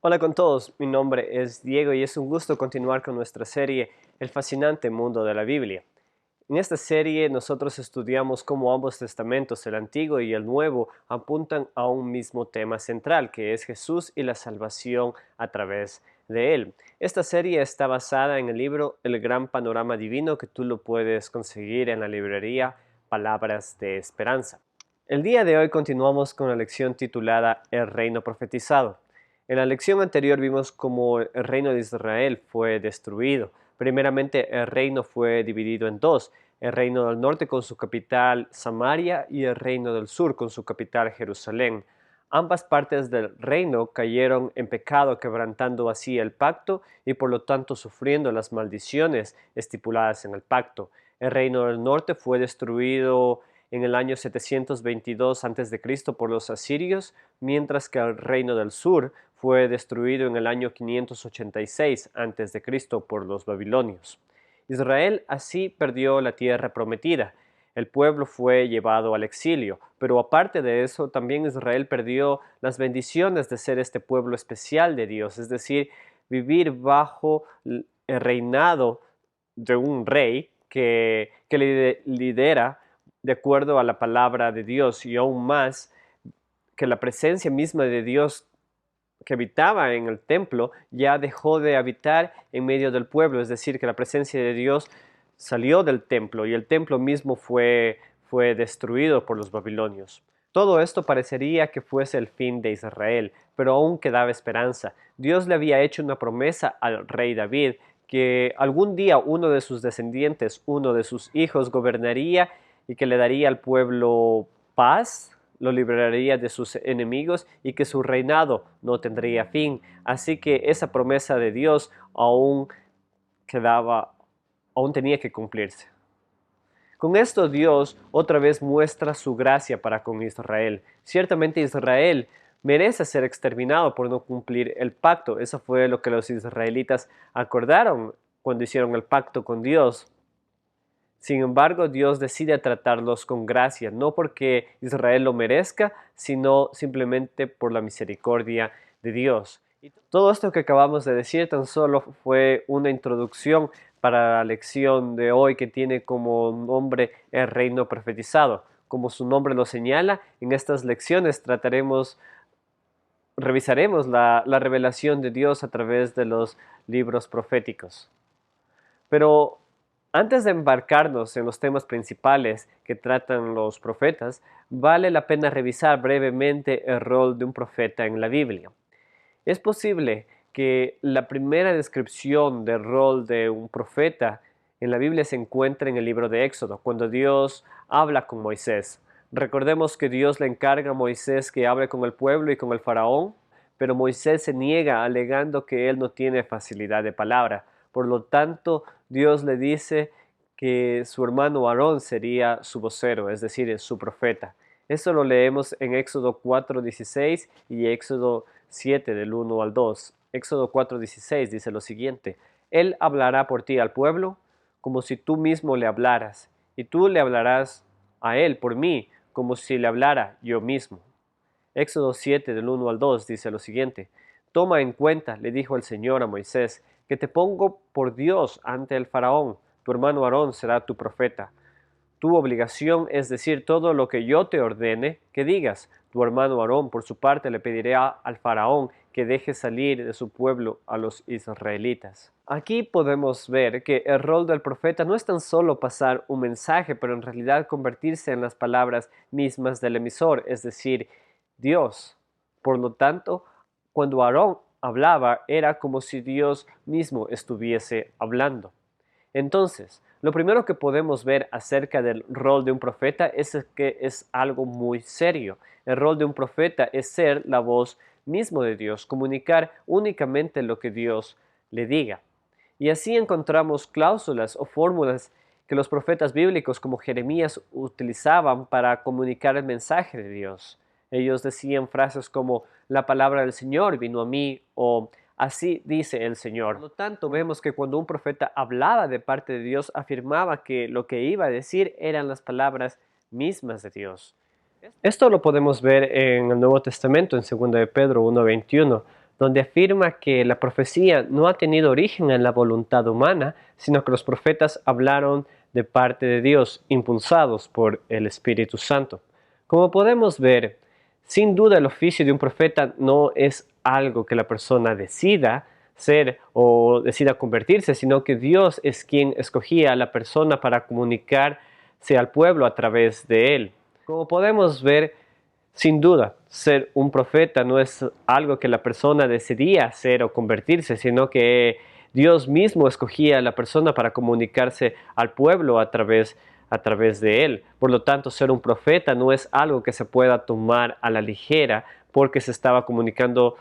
Hola con todos, mi nombre es Diego y es un gusto continuar con nuestra serie El fascinante mundo de la Biblia. En esta serie nosotros estudiamos cómo ambos testamentos, el Antiguo y el Nuevo, apuntan a un mismo tema central, que es Jesús y la salvación a través de él. Esta serie está basada en el libro El Gran Panorama Divino, que tú lo puedes conseguir en la librería Palabras de Esperanza. El día de hoy continuamos con la lección titulada El Reino Profetizado. En la lección anterior vimos cómo el reino de Israel fue destruido. Primeramente, el reino fue dividido en dos: el reino del norte con su capital Samaria y el reino del sur con su capital Jerusalén. Ambas partes del reino cayeron en pecado, quebrantando así el pacto y por lo tanto sufriendo las maldiciones estipuladas en el pacto. El reino del norte fue destruido en el año 722 a.C. por los asirios, mientras que el reino del sur fue destruido en el año 586 a.C. por los babilonios. Israel así perdió la tierra prometida. El pueblo fue llevado al exilio, pero aparte de eso, también Israel perdió las bendiciones de ser este pueblo especial de Dios, es decir, vivir bajo el reinado de un rey que lidera de acuerdo a la palabra de Dios, y aún más que la presencia misma de Dios que habitaba en el templo ya dejó de habitar en medio del pueblo, es decir, que la presencia de Dios salió del templo y el templo mismo fue destruido por los babilonios. Todo esto parecería que fuese el fin de Israel, pero aún quedaba esperanza. Dios le había hecho una promesa al rey David, que algún día uno de sus descendientes, uno de sus hijos, gobernaría y que le daría al pueblo paz, lo libraría de sus enemigos y que su reinado no tendría fin. Así que esa promesa de Dios quedaba, aún tenía que cumplirse. Con esto Dios otra vez muestra su gracia para con Israel. Ciertamente Israel merece ser exterminado por no cumplir el pacto. Eso fue lo que los israelitas acordaron cuando hicieron el pacto con Dios. Sin embargo, Dios decide tratarlos con gracia, no porque Israel lo merezca, sino simplemente por la misericordia de Dios. Y todo esto que acabamos de decir tan solo fue una introducción para la lección de hoy, que tiene como nombre el reino profetizado. Como su nombre lo señala, en estas lecciones revisaremos la revelación de Dios a través de los libros proféticos. Pero antes de embarcarnos en los temas principales que tratan los profetas, vale la pena revisar brevemente el rol de un profeta en la Biblia. Es posible que la primera descripción del rol de un profeta en la Biblia se encuentre en el libro de Éxodo, cuando Dios habla con Moisés. Recordemos que Dios le encarga a Moisés que hable con el pueblo y con el faraón, pero Moisés se niega alegando que él no tiene facilidad de palabra. Por lo tanto, Dios le dice que su hermano Aarón sería su vocero, es decir, su profeta. Eso lo leemos en Éxodo 4:16 y Éxodo 7 del 1 al 2. Éxodo 4:16 dice lo siguiente: Él hablará por ti al pueblo como si tú mismo le hablaras, y tú le hablarás a él por mí como si le hablara yo mismo. Éxodo 7 del 1 al 2 dice lo siguiente: Toma en cuenta, le dijo el Señor a Moisés, que te pongo por Dios ante el faraón. Tu hermano Aarón será tu profeta. Tu obligación es decir todo lo que yo te ordene que digas. Tu hermano Aarón, por su parte, le pedirá al faraón que deje salir de su pueblo a los israelitas. Aquí podemos ver que el rol del profeta no es tan solo pasar un mensaje, pero en realidad convertirse en las palabras mismas del emisor, es decir, Dios. Por lo tanto, cuando Aarón hablaba, era como si Dios mismo estuviese hablando. Entonces, lo primero que podemos ver acerca del rol de un profeta es que es algo muy serio. El rol de un profeta es ser la voz mismo de Dios, comunicar únicamente lo que Dios le diga. Y así encontramos cláusulas o fórmulas que los profetas bíblicos como Jeremías utilizaban para comunicar el mensaje de Dios. Ellos decían frases como la palabra del Señor vino a mí, o así dice el Señor. Por lo tanto, vemos que cuando un profeta hablaba de parte de Dios, afirmaba que lo que iba a decir eran las palabras mismas de Dios. Esto lo podemos ver en el Nuevo Testamento, en 2 de Pedro 1:21, donde afirma que la profecía no ha tenido origen en la voluntad humana, sino que los profetas hablaron de parte de Dios, impulsados por el Espíritu Santo. Como podemos ver, sin duda el oficio de un profeta no es algo que la persona decida ser o decida convertirse, sino que Dios es quien escogía a la persona para comunicarse al pueblo a través de él. Como podemos ver, sin duda, ser un profeta no es algo que la persona decidía ser o convertirse, sino que Dios mismo escogía a la persona para comunicarse al pueblo a través de él. Por lo tanto, ser un profeta no es algo que se pueda tomar a la ligera porque se estaba comunicando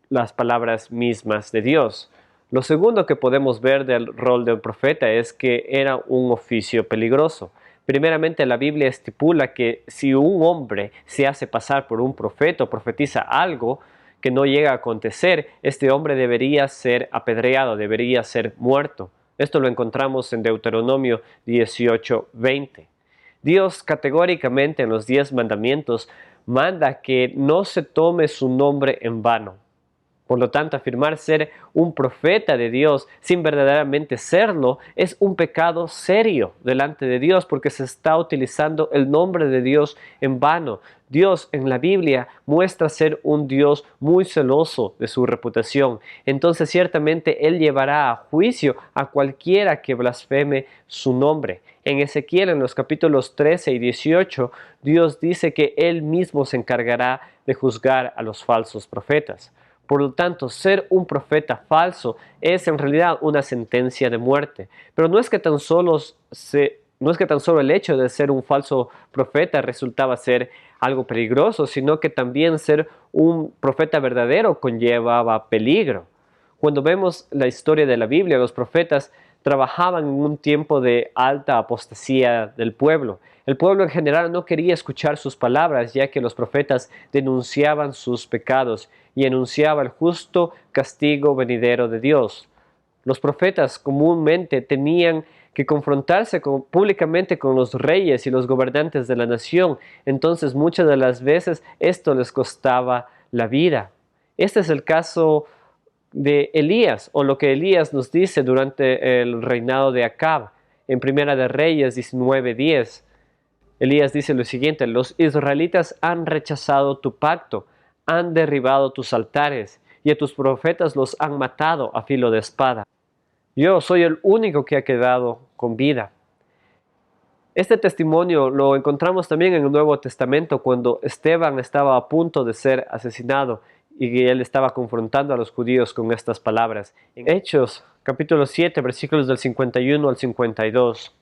las palabras mismas de Dios. Lo segundo que podemos ver del rol de un profeta es que era un oficio peligroso. Primeramente, la Biblia estipula que si un hombre se hace pasar por un profeta o profetiza algo que no llega a acontecer, este hombre debería ser apedreado, debería ser muerto. Esto lo encontramos en Deuteronomio 18:20. Dios categóricamente en los 10 mandamientos manda que no se tome su nombre en vano. Por lo tanto, afirmar ser un profeta de Dios sin verdaderamente serlo es un pecado serio delante de Dios porque se está utilizando el nombre de Dios en vano. Dios en la Biblia muestra ser un Dios muy celoso de su reputación. Entonces ciertamente Él llevará a juicio a cualquiera que blasfeme su nombre. En Ezequiel, en los capítulos 13 y 18, Dios dice que Él mismo se encargará de juzgar a los falsos profetas. Por lo tanto, ser un profeta falso es en realidad una sentencia de muerte. Pero no es que tan solo el hecho de ser un falso profeta resultaba ser algo peligroso, sino que también ser un profeta verdadero conllevaba peligro. Cuando vemos la historia de la Biblia, los profetas trabajaban en un tiempo de alta apostasía del pueblo. El pueblo en general no quería escuchar sus palabras, ya que los profetas denunciaban sus pecados y anunciaban el justo castigo venidero de Dios. Los profetas comúnmente tenían que confrontarse públicamente con los reyes y los gobernantes de la nación. Entonces, muchas de las veces esto les costaba la vida. Este es el caso de Elías, o lo que Elías nos dice durante el reinado de Acab, en Primera de Reyes 19:10. Elías dice lo siguiente: los israelitas han rechazado tu pacto, han derribado tus altares, y a tus profetas los han matado a filo de espada. Yo soy el único que ha quedado con vida. Este testimonio lo encontramos también en el Nuevo Testamento cuando Esteban estaba a punto de ser asesinado y él estaba confrontando a los judíos con estas palabras. En Hechos, capítulo 7, versículos del 51 al 52.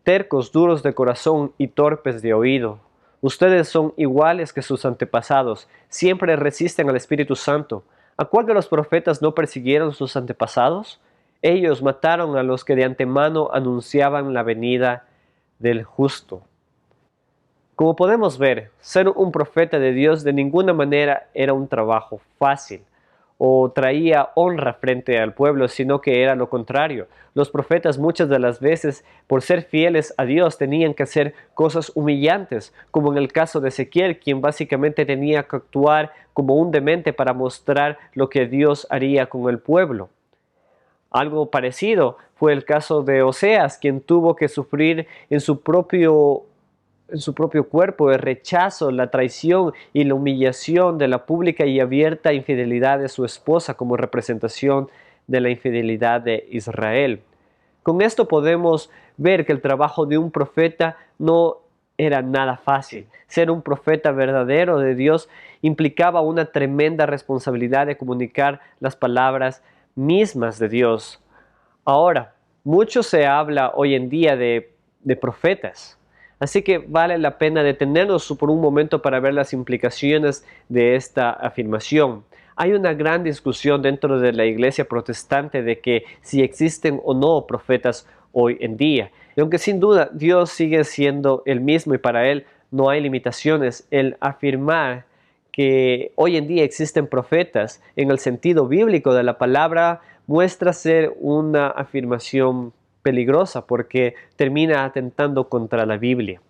Tercos, duros de corazón y torpes de oído. Ustedes son iguales que sus antepasados, siempre resisten al Espíritu Santo. ¿A cuál de los profetas no persiguieron sus antepasados? Ellos mataron a los que de antemano anunciaban la venida del justo. Como podemos ver, ser un profeta de Dios de ninguna manera era un trabajo fácil o traía honra frente al pueblo, sino que era lo contrario. Los profetas muchas de las veces, por ser fieles a Dios, tenían que hacer cosas humillantes, como en el caso de Ezequiel, quien básicamente tenía que actuar como un demente para mostrar lo que Dios haría con el pueblo. Algo parecido fue el caso de Oseas, quien tuvo que sufrir en su propio cuerpo el rechazo, la traición y la humillación de la pública y abierta infidelidad de su esposa como representación de la infidelidad de Israel. Con esto podemos ver que el trabajo de un profeta no era nada fácil. Ser un profeta verdadero de Dios implicaba una tremenda responsabilidad de comunicar las palabras mismas de Dios. Ahora, mucho se habla hoy en día de profetas. Así que vale la pena detenernos por un momento para ver las implicaciones de esta afirmación. Hay una gran discusión dentro de la iglesia protestante de que si existen o no profetas hoy en día. Y aunque sin duda Dios sigue siendo el mismo y para Él no hay limitaciones, el afirmar que hoy en día existen profetas en el sentido bíblico de la palabra muestra ser una afirmación peligrosa porque termina atentando contra la Biblia.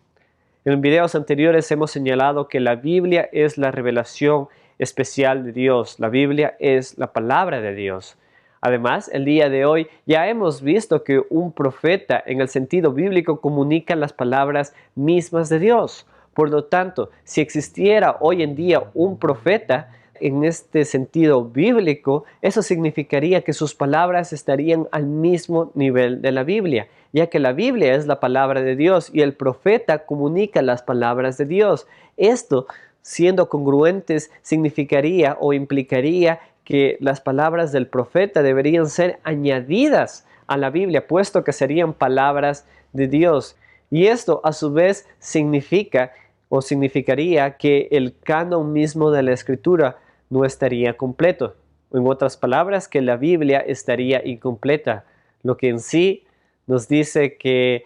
En videos anteriores hemos señalado que la Biblia es la revelación especial de Dios. La Biblia es la palabra de Dios. Además, el día de hoy ya hemos visto que un profeta en el sentido bíblico comunica las palabras mismas de Dios. Por lo tanto, si existiera hoy en día un profeta en este sentido bíblico, eso significaría que sus palabras estarían al mismo nivel de la Biblia, ya que la Biblia es la palabra de Dios y el profeta comunica las palabras de Dios. Esto, siendo congruentes, significaría o implicaría que las palabras del profeta deberían ser añadidas a la Biblia, puesto que serían palabras de Dios. Y esto a su vez significa o significaría que el canon mismo de la Escritura no estaría completo. En otras palabras, que la Biblia estaría incompleta, lo que en sí nos dice que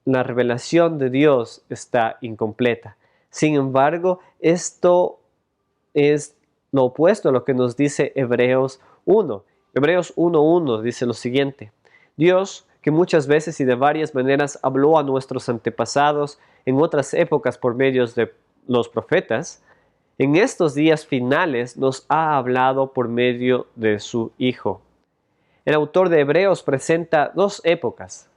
la revelación de Dios está incompleta. Sin embargo, esto es lo opuesto a lo que nos dice Hebreos 1. Hebreos 1:1 dice lo siguiente: Dios, que muchas veces y de varias maneras habló a nuestros antepasados en otras épocas por medio de los profetas, en estos días finales nos ha hablado por medio de su Hijo. El autor de Hebreos presenta dos épocas,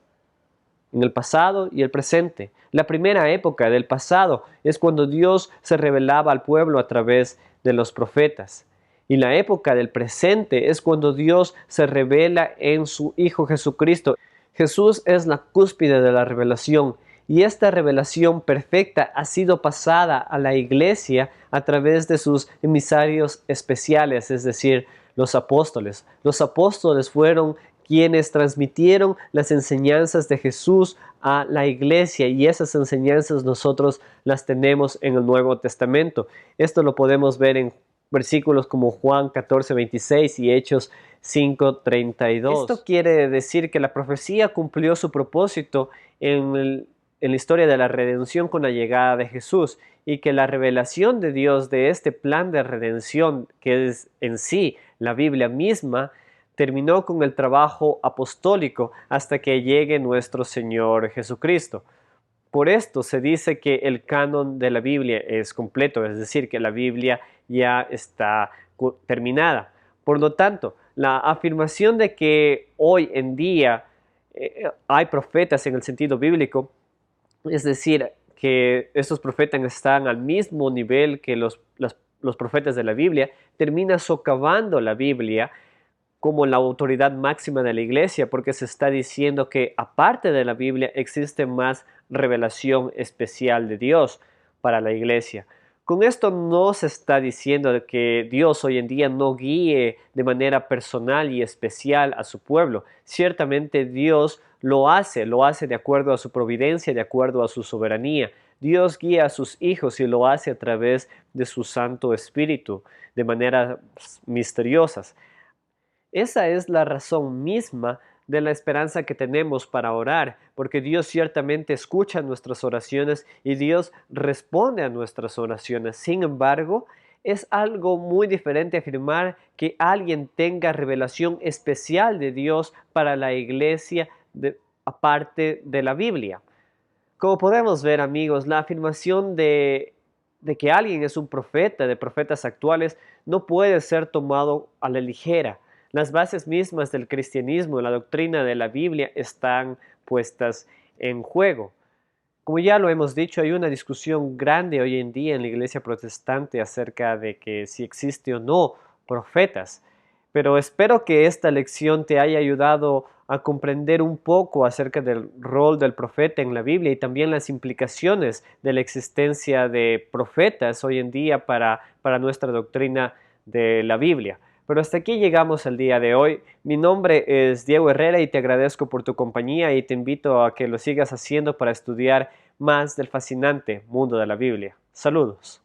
en el pasado y el presente. La primera época del pasado es cuando Dios se revelaba al pueblo a través de los profetas. Y la época del presente es cuando Dios se revela en su Hijo Jesucristo. Jesús es la cúspide de la revelación y esta revelación perfecta ha sido pasada a la iglesia a través de sus emisarios especiales, es decir, los apóstoles. Los apóstoles fueron quienes transmitieron las enseñanzas de Jesús a la iglesia y esas enseñanzas nosotros las tenemos en el Nuevo Testamento. Esto lo podemos ver en versículos como Juan 14:26 y Hechos 5:32. Esto quiere decir que la profecía cumplió su propósito en la historia de la redención con la llegada de Jesús y que la revelación de Dios de este plan de redención, que es en sí la Biblia misma, terminó con el trabajo apostólico hasta que llegue nuestro Señor Jesucristo. Por esto se dice que el canon de la Biblia es completo, es decir, que la Biblia ya está terminada. Por lo tanto, la afirmación de que hoy en día hay profetas en el sentido bíblico, es decir, que estos profetas están al mismo nivel que los profetas de la Biblia, termina socavando la Biblia como la autoridad máxima de la iglesia, porque se está diciendo que aparte de la Biblia existe más revelación especial de Dios para la iglesia. Con esto no se está diciendo que Dios hoy en día no guíe de manera personal y especial a su pueblo. Ciertamente Dios lo hace de acuerdo a su providencia, de acuerdo a su soberanía. Dios guía a sus hijos y lo hace a través de su Santo Espíritu, de maneras misteriosas. Esa es la razón misma de la esperanza que tenemos para orar, porque Dios ciertamente escucha nuestras oraciones y Dios responde a nuestras oraciones. Sin embargo, es algo muy diferente afirmar que alguien tenga revelación especial de Dios para la iglesia aparte de la Biblia. Como podemos ver, amigos, la afirmación de que alguien es un profeta, de profetas actuales, no puede ser tomado a la ligera. Las bases mismas del cristianismo, la doctrina de la Biblia están puestas en juego. Como ya lo hemos dicho, hay una discusión grande hoy en día en la iglesia protestante acerca de que si existe o no profetas. Pero espero que esta lección te haya ayudado a comprender un poco acerca del rol del profeta en la Biblia y también las implicaciones de la existencia de profetas hoy en día para nuestra doctrina de la Biblia. Pero hasta aquí llegamos el día de hoy. Mi nombre es Diego Herrera y te agradezco por tu compañía y te invito a que lo sigas haciendo para estudiar más del fascinante mundo de la Biblia. Saludos.